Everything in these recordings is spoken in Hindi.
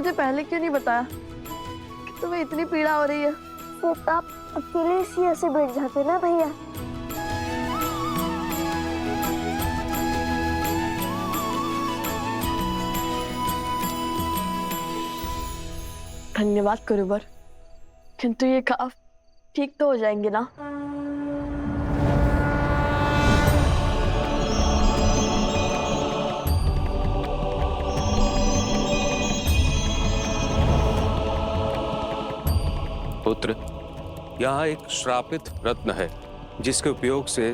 मुझे पहले क्यों नहीं बताया कि तुम्हें इतनी पीड़ा हो रही है? तो आप अकेले इसी ऐसे बैठ जाते ना भैया। धन्यवाद गुरुवर, किंतु ये घाव ठीक तो हो जाएंगे ना? पुत्र, यहाँ एक श्रापित रत्न है जिसके उपयोग से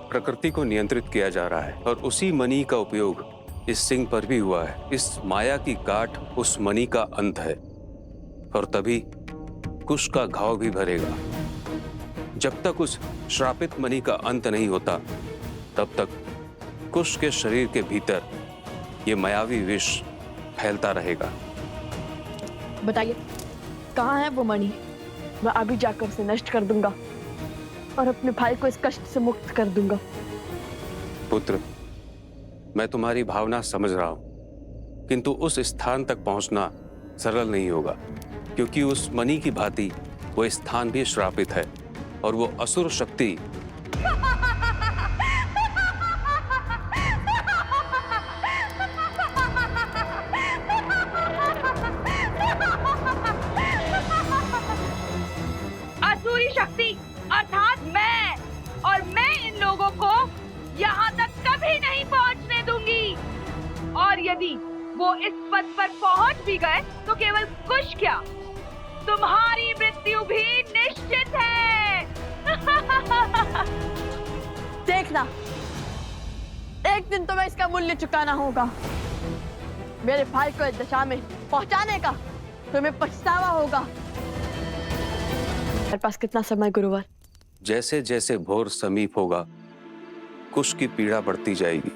प्रकृति को नियंत्रित किया जा रहा है, और उसी मणि का उपयोग इस सिंह पर भी हुआ है। इस माया की काट उस मणि का अंत है, और तभी कुश का घाव भी भरेगा। जब तक उस श्रापित मणि का अंत नहीं होता, तब तक कुश के शरीर के भीतर ये मायावी विष फैलता रहेगा। बताइए, कहाँ है वो मणि? मैं अभी जाकर उसे नष्ट कर दूंगा और अपने भाई को इस कष्ट से मुक्त कर दूंगा। पुत्र, मैं तुम्हारी भावना समझ रहा हूं, किंतु उस स्थान तक पहुंचना सरल नहीं होगा, क्योंकि उस मणि की भांति वो स्थान भी श्रापित है, और वो असुर शक्ति असुरी शक्ति अर्थात मैं, और मैं इन लोगों को यहाँ तक कभी नहीं पहुँचने दूंगी। और यदि वो इस पद पर पहुँच भी गए तो केवल कुछ क्या, तुम्हारी मृत्यु भी निश्चित है। देखना, एक दिन तुम्हें इसका मूल्य चुकाना होगा। मेरे भाई को इस दशा में पहुंचाने का तुम्हें पछतावा होगा। मेरे पास कितना समय गुरुवर? जैसे जैसे भोर समीप होगा, कुश की पीड़ा बढ़ती जाएगी,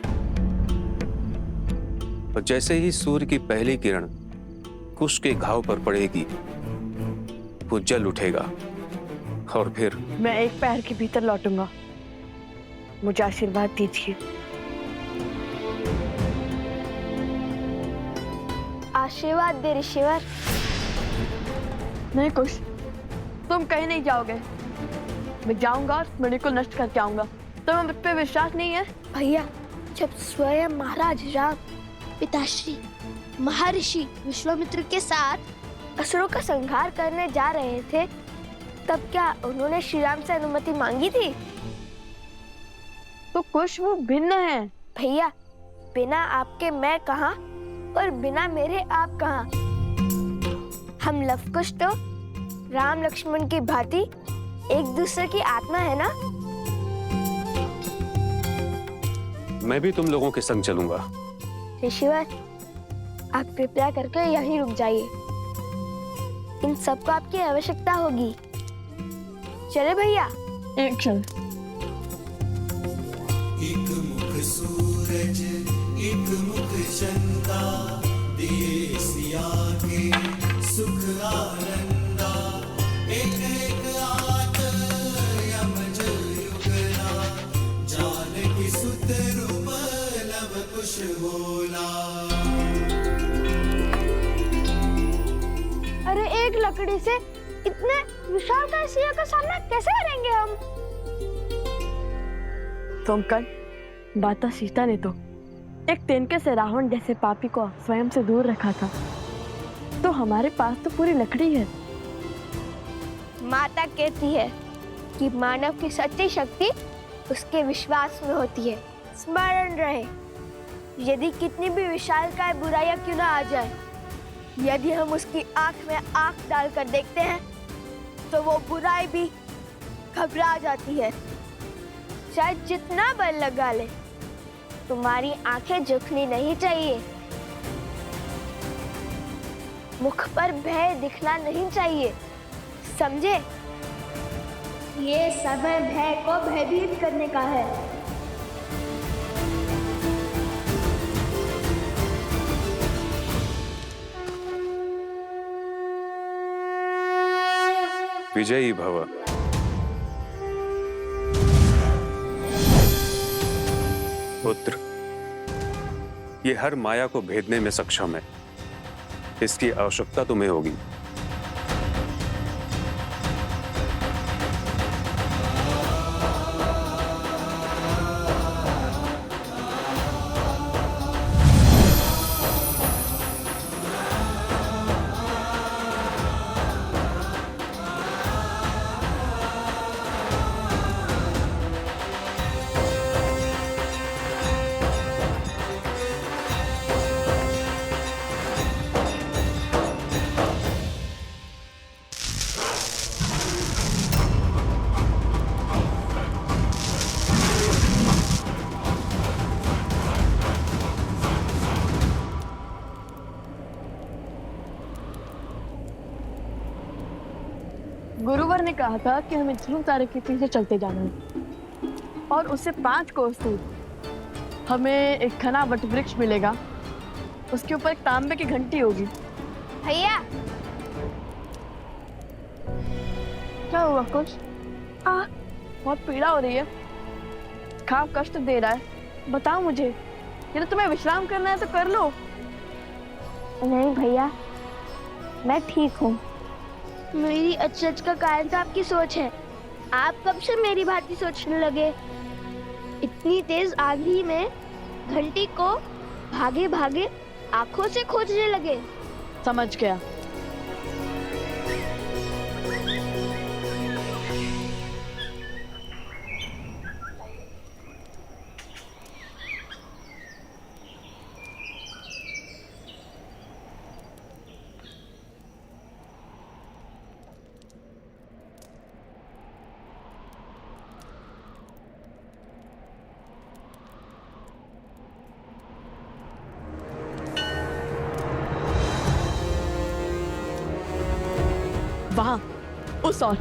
और जैसे ही सूर्य की पहली किरण कुश के घाव पर पड़ेगी, वो जल उठेगा, और फिर मैं एक पैर के भीतर लौटूंगा। मुझे आशीर्वाद दीजिए। आशीर्वाद दे ऋषिवर। नहीं कुश, तुम कहीं नहीं जाओगे। मैं जाऊंगा और मणि को नष्ट करके आऊंगा। तुम्हें मुझ पे विश्वास नहीं है? भैया, जब स्वयं महाराज राम पिताश्री महर्षि विश्वामित्र के साथ असुरों का संहार करने जा रहे थे, तब क्या उन्होंने श्री राम से अनुमति मांगी थी? तो कुश वो भिन्न है। भैया, बिना आपके मैं कहाँ और बिना मेरे आप कहाँ? हम लवकुश तो राम लक्ष्मण की भांति एक दूसरे की आत्मा है ना? मैं भी तुम लोगों के संग चलूंगा। ऋषिवर, आप कृपया करके यहीं रुक जाइए। इन सबको आपकी आवश्यकता होगी। चले भैया। एक क्षण। एक मुख सूरज, एक मुख चंदा, दिए सिया के सुख आनंदा। एक एक आत यमज युगला, जानकी सुत रूप लव कुश बोला। अरे एक लकड़ी से इतने विशालकाय सिंह का सामना कैसे करेंगे हम? तुम कल माता सीता ने तो एक तिनके से रावण जैसे पापी को स्वयं से दूर रखा था, तो हमारे पास तो पूरी लकड़ी है। माता कहती है कि मानव की सच्ची शक्ति उसके विश्वास में होती है। स्मरण रहे, यदि कितनी भी विशालकाय बुराइयां क्यों ना आ जाए, यदि हम उसकी आंख में आंख डालकर देखते हैं तो वो बुराई भी घबरा जाती है। चाहे जितना बल लगा ले, तुम्हारी आंखें झुकनी नहीं चाहिए। मुख पर भय दिखना नहीं चाहिए, समझे? ये समय भय को भयभीत करने का है। विजयी भव। पुत्र, ये हर माया को भेदने में सक्षम है, इसकी आवश्यकता तुम्हें होगी। गुरुवर ने कहा था कि हमें ध्रुव तारे के पीछे चलते जाना है और उससे 5 कोस दूर हमें एक घना वट वृक्ष मिलेगा। उसके ऊपर एक तांबे की घंटी होगी। भैया क्या हुआ? कुछ बहुत पीड़ा हो रही है, खाप कष्ट दे रहा है। बताओ मुझे, यदि तुम्हें विश्राम करना है तो कर लो। नहीं भैया, मैं ठीक हूँ। मेरी अचरज का कारण तो आपकी सोच है। आप कब से मेरी भांति सोचने लगे? इतनी तेज आंधी में घंटी को भागे भागे आंखों से खोजने लगे। समझ गया। वहां उस और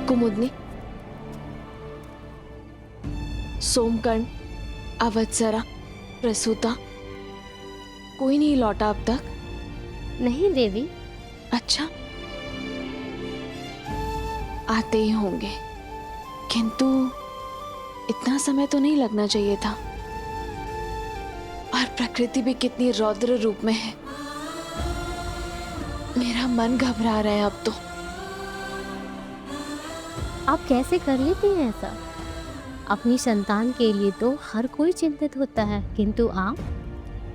कुमुदनी, सोमकर्ण, अवत्सरा, प्रसूता, कोई नहीं लौटा अब तक? नहीं देवी। अच्छा, आते ही होंगे, किंतु इतना समय तो नहीं लगना चाहिए था। और प्रकृति भी कितनी रौद्र रूप में है। मेरा मन घबरा रहा है अब तो। आप कैसे कर लेती हैं ऐसा? अपनी संतान के लिए तो हर कोई चिंतित होता है, किंतु आप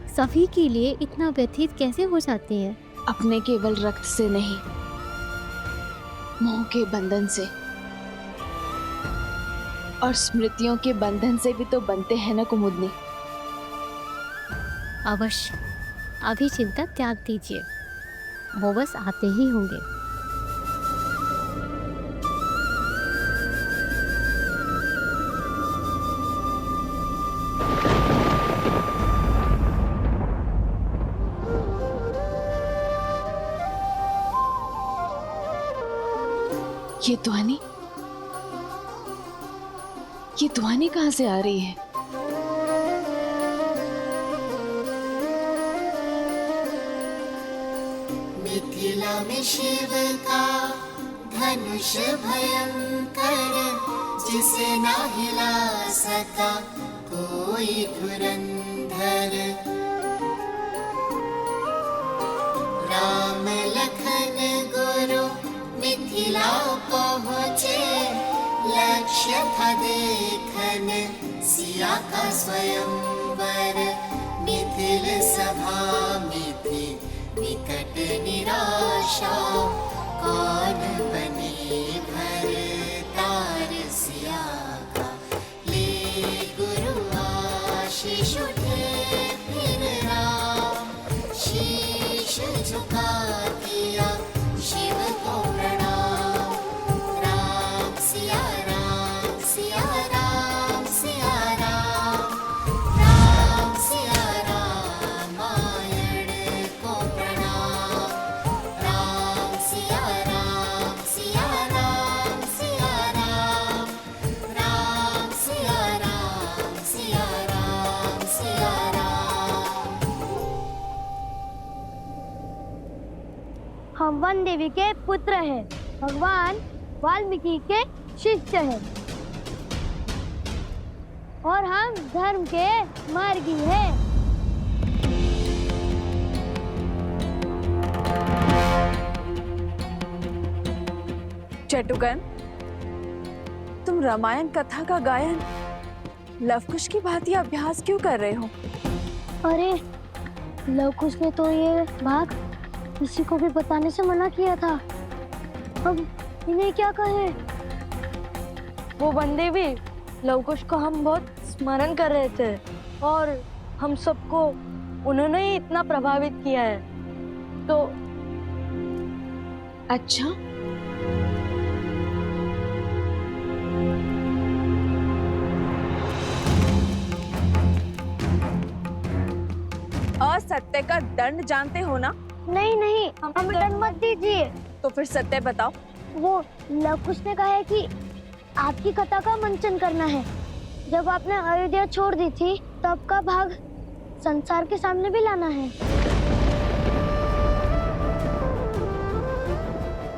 सभी के लिए इतना व्यथित कैसे हो जाती हैं? अपने केवल रक्त से नहीं, मोह के बंधन से और स्मृतियों के बंधन से भी तो बनते हैं ना कुमुदनी। अवश्य, अभी चिंता त्याग दीजिए, वो बस आते ही होंगे। ये ध्वनि कहाँ से आ रही है? मिथिला में शिव का धनुष भयंकर, जिसे ना हिला सका कोई धुरंधर। राम लखन गुरु मिथिला पहुँचे, लक्ष्य था देखन सिया का स्वयंवर। मिथिल सभा मिथि विकट निराशा, कौन बने भरतार सिया का। ले गुरु आशीष उठे फिर राम, शीश झुका दिया शिव को प्रणाम। राम सिया राम, सिया राम, सिया राम, राम सिया रामायण को प्रणाम। राम सिया राम, सिया राम, सिया राम, राम सिया राम, सिया राम, सिया राम। वन देवी के पुत्र हैं, भगवान वाल्मीकि के शिष्य हैं और हम धर्म के मार्गी हैं। चटुकन, तुम रामायण कथा का गायन लवकुश की भांति अभ्यास क्यों कर रहे हो? अरे लवकुश ने तो ये बात किसी को भी बताने से मना किया था। अब इन्हें क्या कहें? वो बंदे भी लवकुश को हम बहुत स्मरण कर रहे थे और हम सबको उन्होंने ही इतना प्रभावित किया है। तो अच्छा, असत्य का दंड जानते हो ना? नहीं नहीं, हमें दंड मत दीजिए। तो फिर सत्य बताओ। वो लवकुश ने कहा है कि आपकी कथा का मंचन करना है। जब आपने अयोध्या छोड़ दी थी तब का भाग संसार के सामने भी लाना है।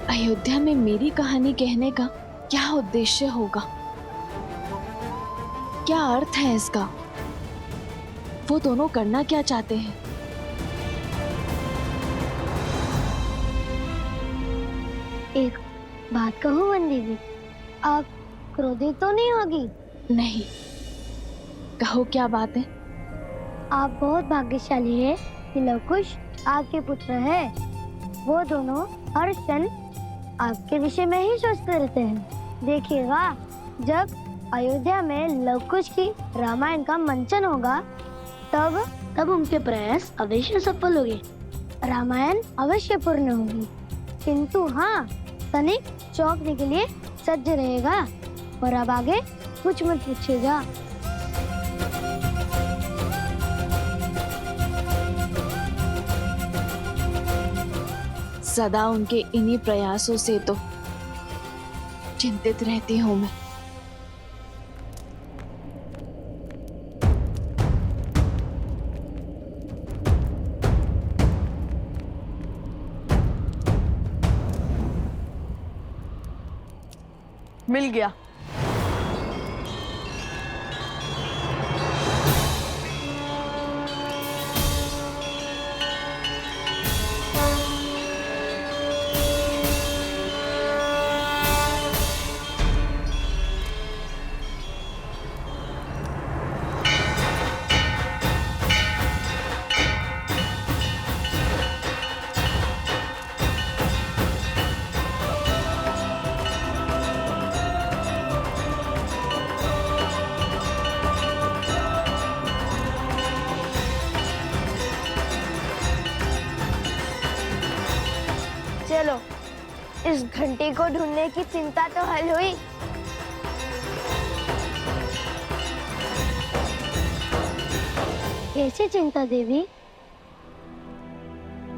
अयोध्या में मेरी कहानी कहने का क्या उद्देश्य होगा? क्या अर्थ है इसका? वो दोनों करना क्या चाहते हैं? एक बात कहूँ वंदी जी, आप क्रोधित तो नहीं होगी? नहीं, कहो क्या बात है? आप बहुत भाग्यशाली है कि लवकुश आपके पुत्र है। वो दोनों हर क्षण आपके विषय में ही सोचते रहते हैं। देखिएगा, जब अयोध्या में लवकुश की रामायण का मंचन होगा तब उनके प्रयास अवश्य सफल होंगे, रामायण अवश्य पूर्ण होगी। किंतु हाँ, तनिक चौंकने के लिए सज्ज रहेगा और अब आगे कुछ मत पूछेगा। सदा उनके इन्हीं प्रयासों से तो चिंतित रहती हूँ मैं। मिल गया। चलो, इस घंटी को ढूंढने की चिंता तो हल हुई। कैसी चिंता देवी?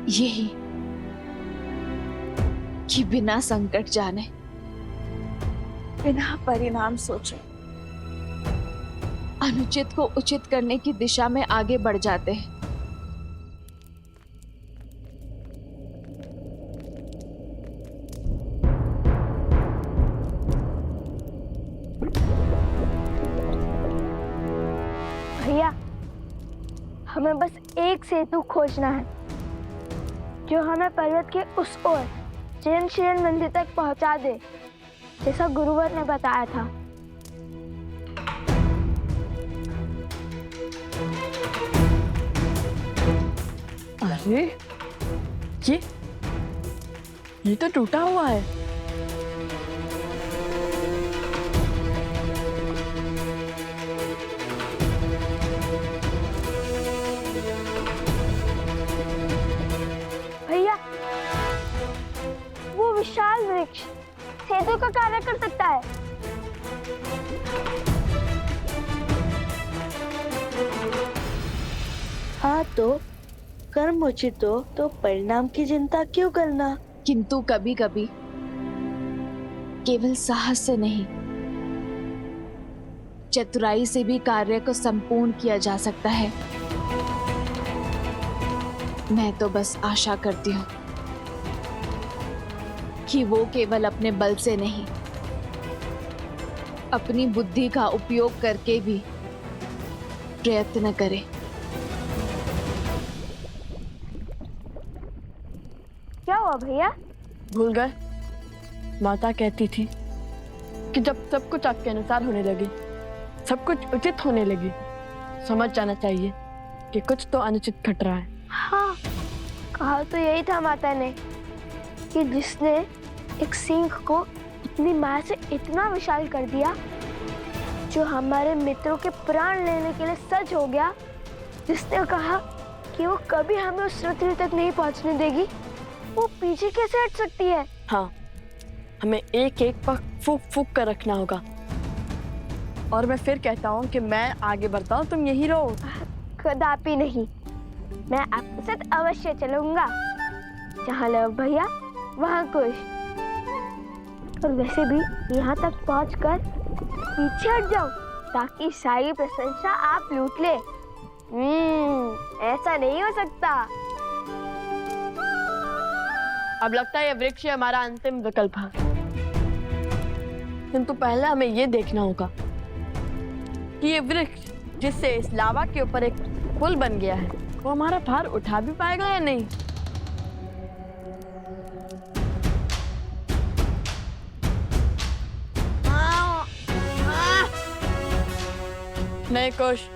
यही कि बिना संकट जाने, बिना परिणाम सोचे अनुचित को उचित करने की दिशा में आगे बढ़ जाते हैं। भैया, हमें बस एक सेतु खोजना है जो हमें पर्वत के उस ओर जैन शिरन मंदिर तक पहुंचा दे, जैसा गुरुवर ने बताया था। अरे ये तो टूटा हुआ है। भैया, वो विशाल वृक्ष सेतु का कार्य कर सकता है। हाँ, तो कर्म उचित हो तो परिणाम की चिंता क्यों करना? किंतु कभी कभी केवल साहस से नहीं, चतुराई से भी कार्य को संपूर्ण किया जा सकता है। मैं तो बस आशा करती हूँ कि वो केवल अपने बल से नहीं, अपनी बुद्धि का उपयोग करके भी प्रयत्न करे। क्या हुआ भैया? भूल गए? माता कहती थी कि जब सब कुछ आपके अनुसार होने लगे, सब कुछ उचित होने लगे, समझ जाना चाहिए कि कुछ तो अनुचित घट रहा है। हाँ, कहा तो यही था माता ने कि जिसने एक सिंह को अपनी माया से इतना विशाल कर दिया, जो हमारे मित्रों के प्राण लेने के लिए सज्ज हो गया, जिसने कहा कि वो कभी हमें उस पृथ्वी तक नहीं पहुंचने देगी, वो पीछे कैसे हट सकती है? हाँ, हमें एक एक पर फूक फूक कर रखना होगा। और मैं फिर कहता हूँ कि मैं आगे बढ़ता हूँ, तुम यही रहो। कदापि नहीं, मैं आपके साथ अवश्य चलूंगा। जहाँ लव भैया वहाँ कुश। और वैसे भी यहाँ तक पहुँचकर पीछे हट जाओ ताकि सारी प्रशंसा आप लूट ले। ऐसा नहीं हो सकता। अब लगता है ये वृक्ष हमारा अंतिम विकल्प है, किंतु पहले हमें ये देखना होगा कि ये वृक्ष जिससे इस लावा के ऊपर एक पुल बन गया है, वो हमारा भार उठा भी पाएगा या नहीं। नहीं कुश,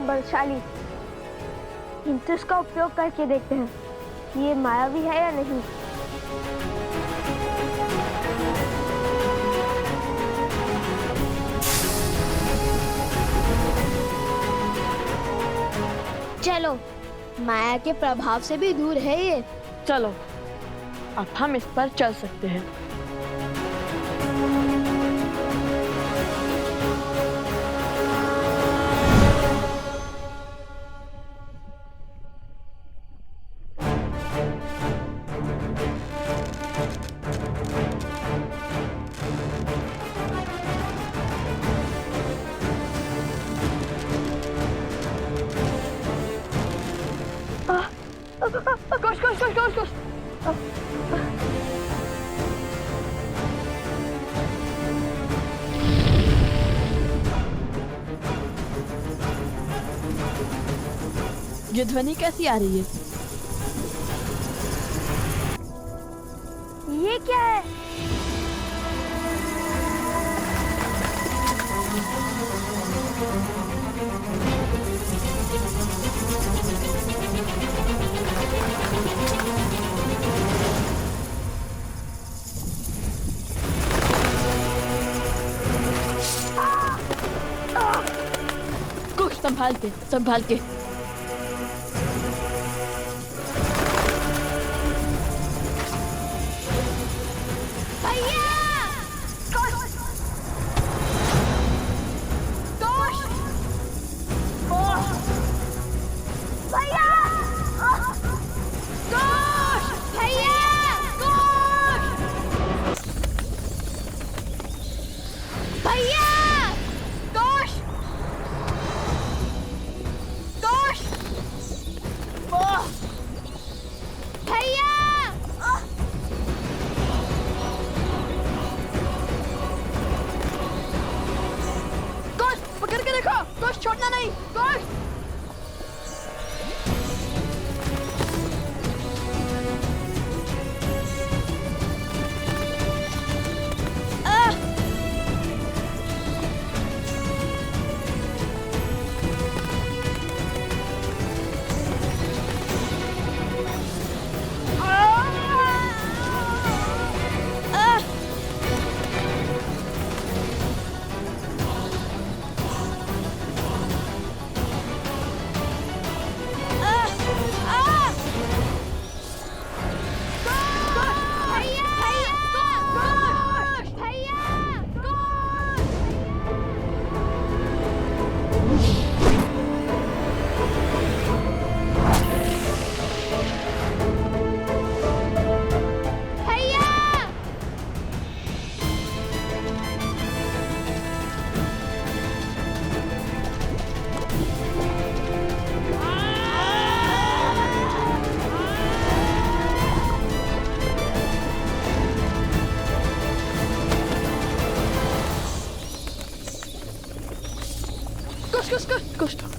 बलशाली, किंतु इसका उपयोग करके देखते हैं कि ये मायावी है या नहीं। चलो, माया के प्रभाव से भी दूर है ये। चलो अब हम इस पर चल सकते हैं। कुश। ये ध्वनि कैसी आ रही है? ये क्या है? कुछ संभाल के। छोड़ना नहीं। कुश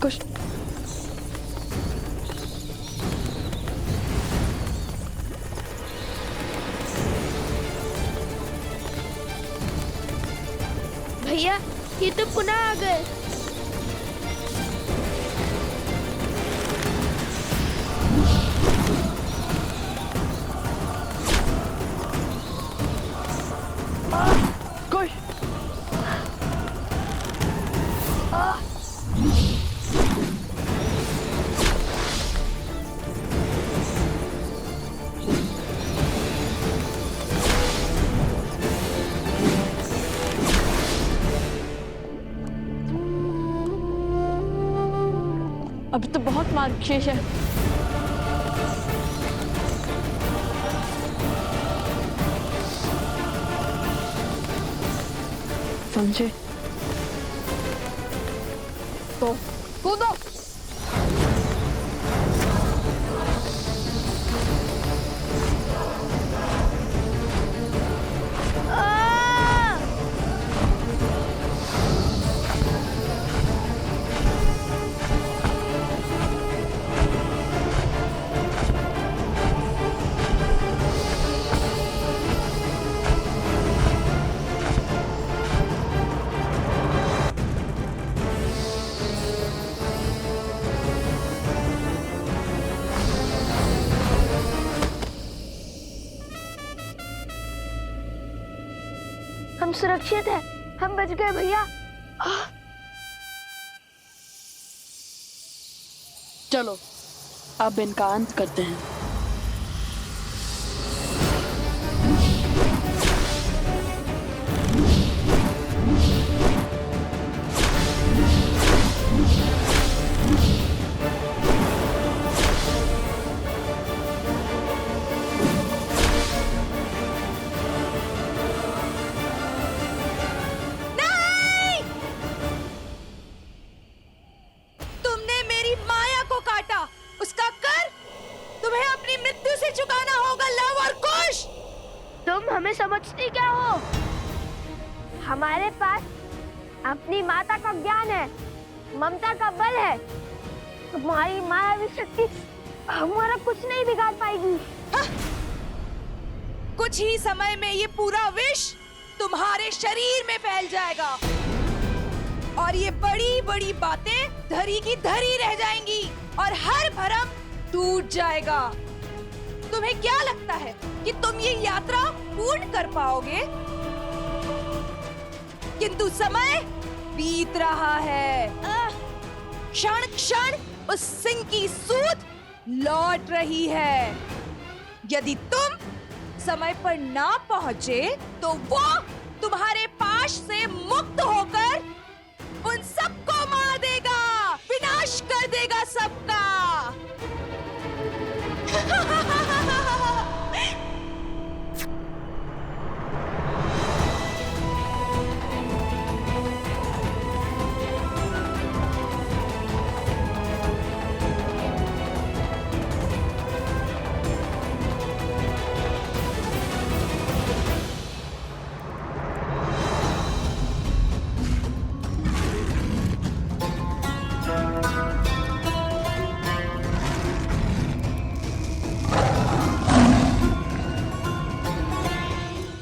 कुछ भैया ये तो पुनः आ गए। कुछ अभी तो बहुत मार्ग शेष है। समझे तो कूदो। हम सुरक्षित हैं, हम बच गए भैया। चलो अब इनका अंत करते हैं। तुमने मेरी माया को काटा, उसका कर तुम्हें अपनी मृत्यु से चुकाना होगा लव और कुश। तुम हमें समझती क्या हो? हमारे पास अपनी माता का ज्ञान है, ममता का बल है। तुम्हारी मायावी शक्ति हमारा कुछ नहीं बिगाड़ पाएगी। कुछ ही समय में ये पूरा विष तुम्हारे शरीर में फैल जाएगा और ये बड़ी बड़ी बातें धरी की धरी रह जाएंगी और हर भरम टूट जाएगा। तुम्हें क्या लगता है कि तुम ये यात्रा पूर्ण कर पाओगे? किंतु समय बीत रहा है। क्षण क्षण उस सिंह की सूद लौट रही है। यदि तुम समय पर ना पहुंचे तो वो तुम्हारे पाश से मुक्त होकर उन सबको मार देगा, विनाश कर देगा सबका।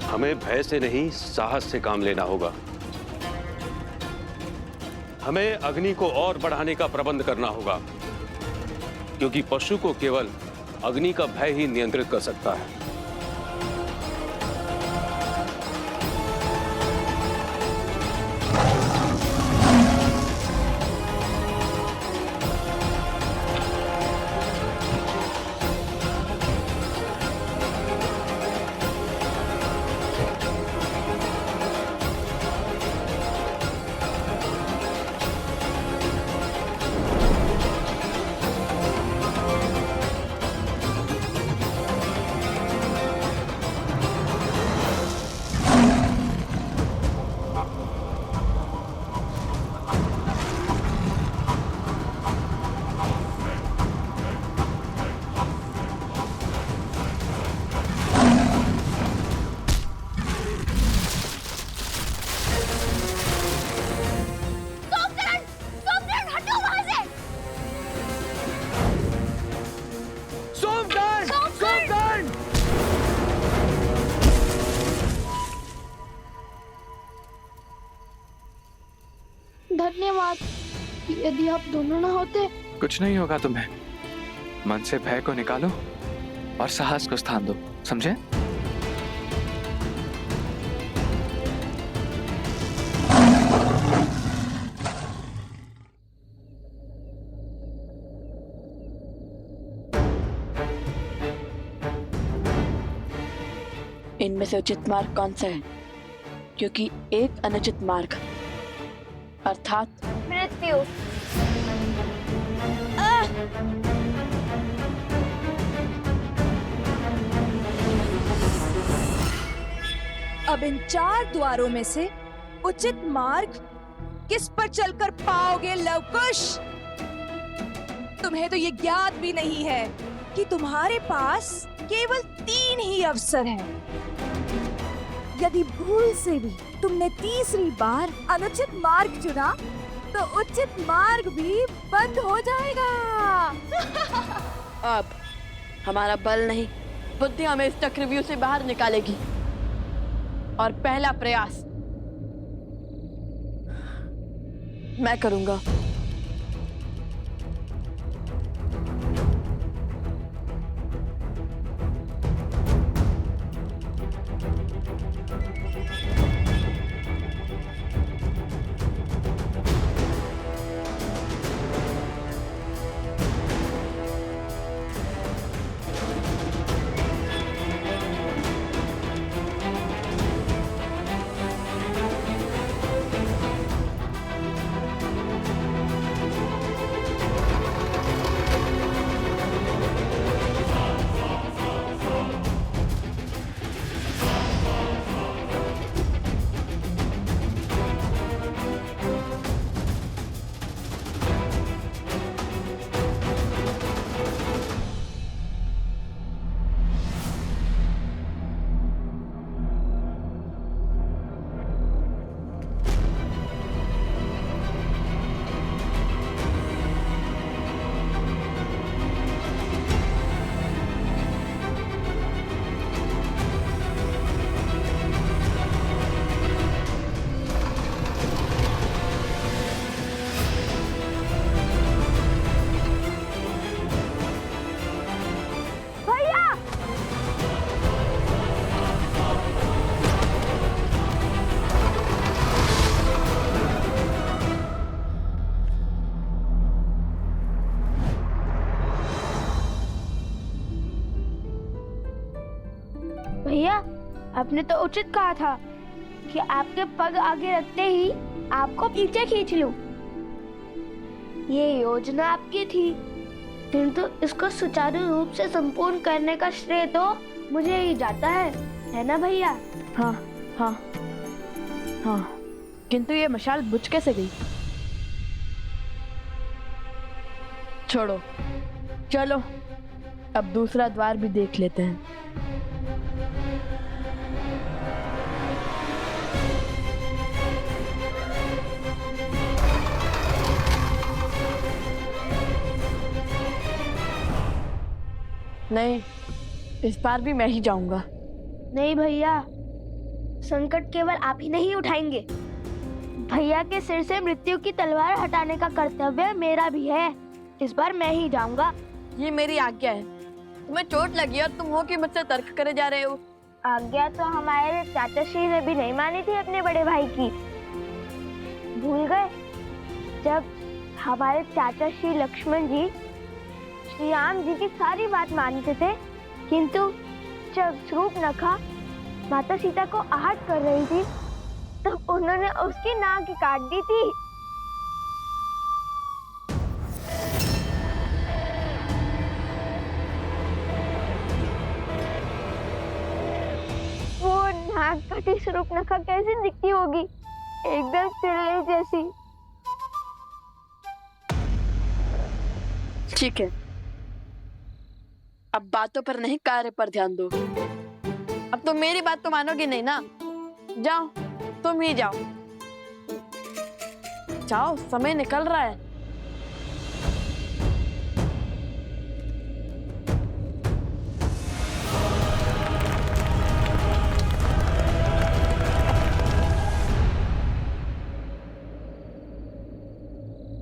हमें भय से नहीं, साहस से काम लेना होगा। हमें अग्नि को और बढ़ाने का प्रबंध करना होगा, क्योंकि पशु को केवल अग्नि का भय ही नियंत्रित कर सकता है। धन्यवाद। यदि आप दोनों ना होते। कुछ नहीं होगा तुम्हें। मन से भय को निकालो और साहस को स्थान दो, समझे? इनमें से उचित मार्ग कौन सा है? क्योंकि एक अनुचित मार्ग अर्थात मृत्यु। अब इन 4 द्वारों में से उचित मार्ग किस पर चलकर पाओगे लवकुश? तुम्हें तो ये ज्ञात भी नहीं है कि तुम्हारे पास केवल 3 ही अवसर हैं। यदि भूल से भी तुमने तीसरी बार अनुचित मार्ग चुना तो उचित मार्ग भी बंद हो जाएगा। अब हमारा बल नहीं, बुद्धि हमें इस चक्रव्यूह से बाहर निकालेगी। और पहला प्रयास मैं करूंगा। भैया, आपने तो उचित कहा था कि आपके पग आगे रखते ही आपको पीछे खींच लूं। ये योजना आपकी थी, किंतु इसको सुचारू रूप से संपूर्ण करने का श्रेय तो मुझे ही जाता है ना भैया? हाँ हाँ हाँ, किंतु ये मशाल बुझ कैसे गई? छोड़ो, चलो अब दूसरा द्वार भी देख लेते हैं। नहीं, इस बार भी मैं ही जाऊंगा। नहीं भैया, संकट केवल आप ही नहीं उठाएंगे। भैया के सिर से मृत्यु की तलवार हटाने का कर्तव्य मेरा भी है। इस बार मैं ही जाऊंगा। ये मेरी आज्ञा है। तुम्हें चोट लगी और तुम हो कि मुझसे तर्क करे जा रहे हो। आज्ञा तो हमारे चाचा श्री ने भी नहीं मानी थी अपने बड़े भाई की। भूल गए जब हमारे चाचा श्री लक्ष्मण जी श्री राम जी की सारी बात मानते थे, किंतु जब शूर्पणखा माता सीता को आहत कर रही थी तब उन्होंने उसकी नाक काट दी थी। वो नाक कटी शूर्पणखा कैसी दिखती होगी? एकदम चिड़िया जैसी। ठीक है, अब बातों पर नहीं कार्य पर ध्यान दो। अब तो मेरी बात तो मानोगे नहीं ना? जाओ, तुम ही जाओ। जाओ, समय निकल रहा है।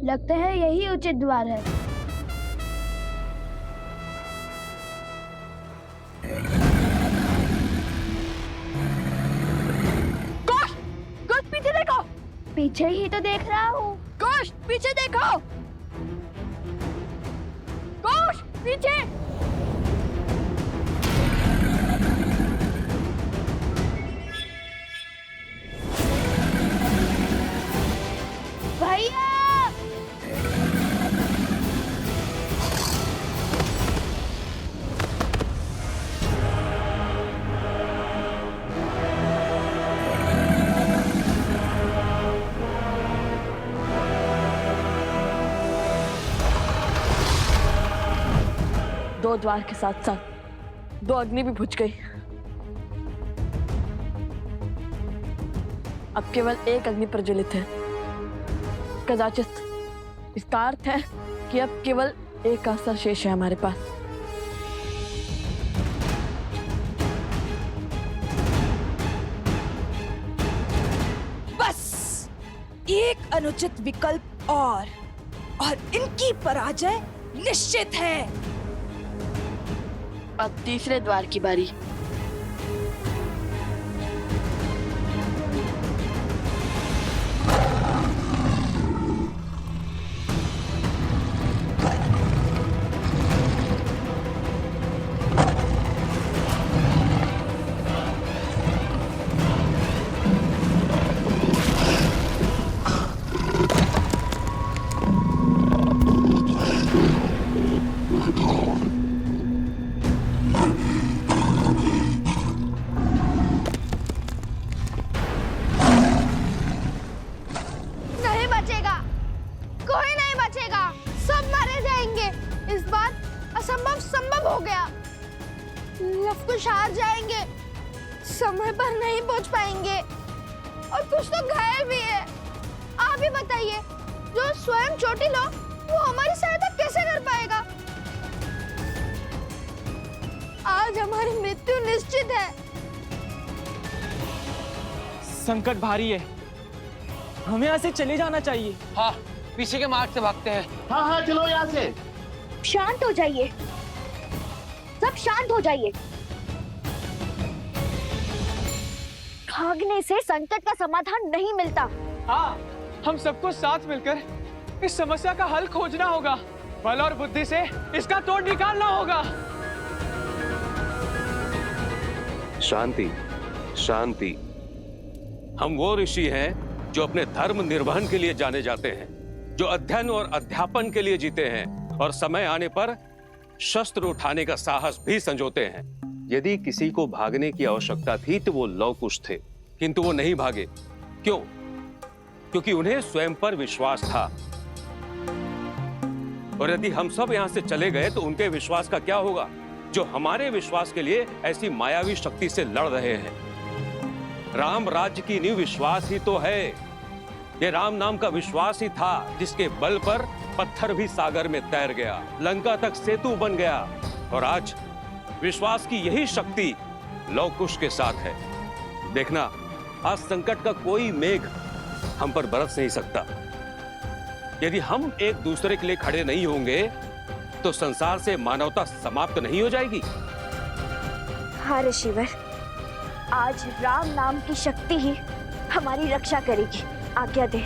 लगता है यही उचित द्वार है। कोश, कोश पीछे देखो। पीछे ही तो देख रहा हूँ। कोश पीछे देखो। कोश पीछे। भैया! दो द्वार के साथ साथ दो अग्नि भी बुझ गई। अब केवल एक अग्नि प्रज्वलित है। कदाचित इसका अर्थ है कि अब केवल एक अस्त्र शेष है हमारे पास। बस एक अनुचित विकल्प और इनकी पराजय निश्चित है। अब तीसरे द्वार की बारी। नहीं बचेगा, कोई नहीं बचेगा, सब मारे जाएंगे। इस बार असंभव संभव हो गया। लवकुश हार जाएंगे, समय पर नहीं पहुंच पाएंगे और कुछ तो घायल भी है। आप ही बताइए, जो स्वयं चोटिल हो वो हमारी सहायता कैसे कर पाएगा? आज हमारी मृत्यु निश्चित है। संकट भारी है, हमें यहाँ से चले जाना चाहिए। हाँ, पीछे के मार्ग से भागते हैं। हाँ हाँ चलो यहाँ से। शांत हो जाइए, सब शांत हो जाइए। भागने से संकट का समाधान नहीं मिलता। हाँ, हम सबको साथ मिलकर इस समस्या का हल खोजना होगा। बल और बुद्धि से इसका तोड़ निकालना होगा। शांति, शांति। हम वो ऋषि हैं जो अपने धर्म निर्वहन के लिए जाने जाते हैं, जो अध्ययन और अध्यापन के लिए जीते हैं और समय आने पर शस्त्र उठाने का साहस भी संजोते हैं। यदि किसी को भागने की आवश्यकता थी तो वो लवकुश थे, किंतु वो नहीं भागे। क्यों? क्योंकि उन्हें स्वयं पर विश्वास था। और यदि हम सब यहां से चले गए तो उनके विश्वास का क्या होगा, जो हमारे विश्वास के लिए ऐसी मायावी शक्ति से लड़ रहे हैं। राम राज्य की नींव विश्वास ही तो है। ये राम नाम का विश्वास ही था जिसके बल पर पत्थर भी सागर में तैर गया, लंका तक सेतु बन गया। और आज विश्वास की यही शक्ति लवकुश के साथ है। देखना, आज संकट का कोई मेघ हम पर बरस नहीं सकता। यदि हम एक दूसरे के लिए खड़े नहीं होंगे तो संसार से मानवता समाप्त नहीं हो जाएगी। हाँ ऋषिवर, आज राम नाम की शक्ति ही हमारी रक्षा करेगी। आज्ञा दे।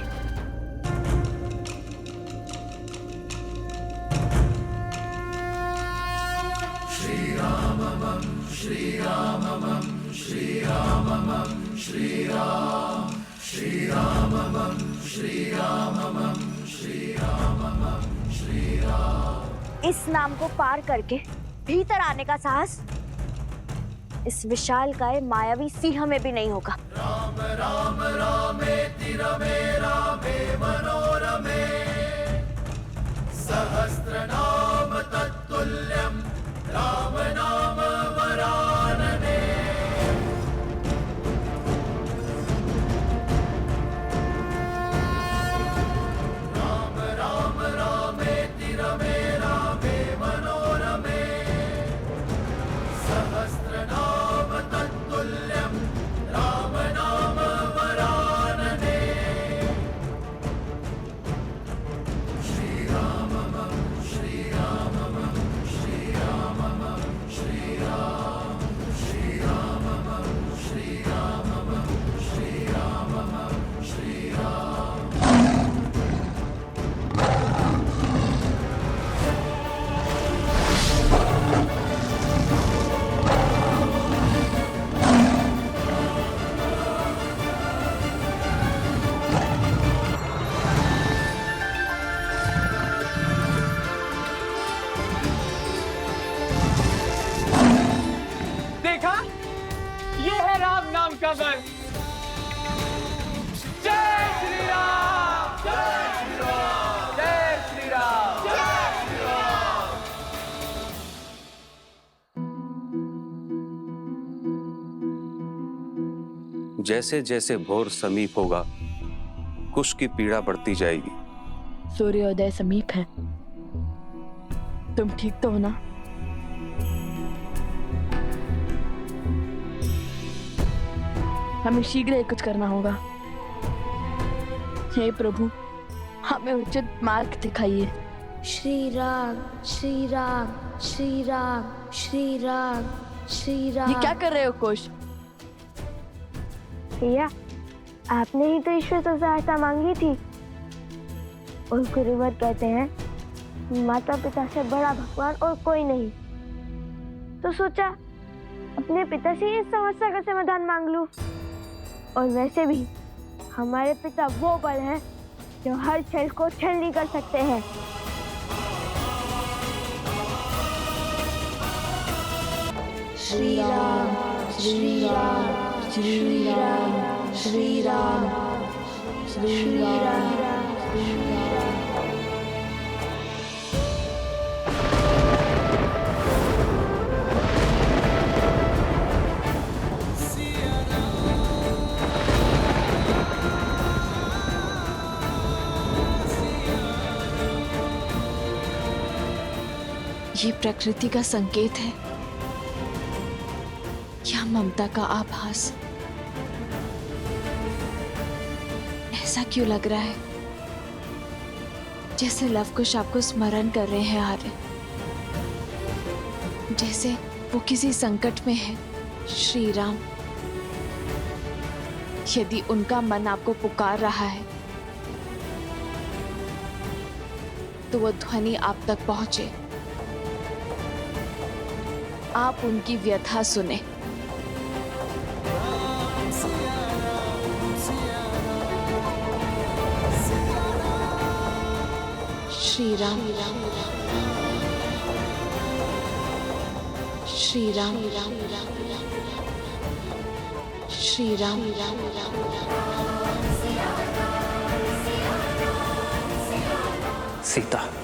श्री रामम श्री रामम श्री रामम श्री राम श्री रामम श्री रामम श्री रामम श्री राम। इस नाम को पार करके भीतर आने का साहस इस विशालकाय मायावी सिंह में भी नहीं होगा। राम राम रामेति रमे रामे मनोरमे सहस्रनाम तत्तुल्यं राम नाम वरानने। राम राम रामेति रमे रामे मनोरमे सहस्रनाम तत्तुल्यं राम नाम वरानने। का बल। जय श्री राम, जय श्री राम, जय श्री राम, जय श्री राम। जैसे जैसे भोर समीप होगा, कुश की पीड़ा बढ़ती जाएगी। सूर्योदय समीप है। तुम ठीक तो हो ना? हमें शीघ्र ही कुछ करना होगा। हे प्रभु, हमें उचित मार्ग दिखाइए। श्री राम, श्री राम, श्री राम, श्री राम, श्री राम। ये क्या कर रहे हो कुश? भैया, आपने ही तो ईश्वर से सहायता मांगी थी। और गुरुवर कहते हैं माता पिता से बड़ा भगवान और कोई नहीं। तो सोचा अपने पिता से इस समस्या का समाधान मांग लूं। और वैसे भी हमारे पिता वो बल हैं जो हर छल को छलनी कर सकते हैं। श्री राम, श्री राम, श्री राम, श्री राम, श्री राम, श्री राम। ये प्रकृति का संकेत है या ममता का आभास? ऐसा क्यों लग रहा है जैसे लवकुश आपको स्मरण कर रहे हैं आर्य, जैसे वो किसी संकट में है। श्री राम, यदि उनका मन आपको पुकार रहा है तो वो ध्वनि आप तक पहुंचे, आप उनकी व्यथा सुने। श्री राम, श्री राम, श्री राम। सीता।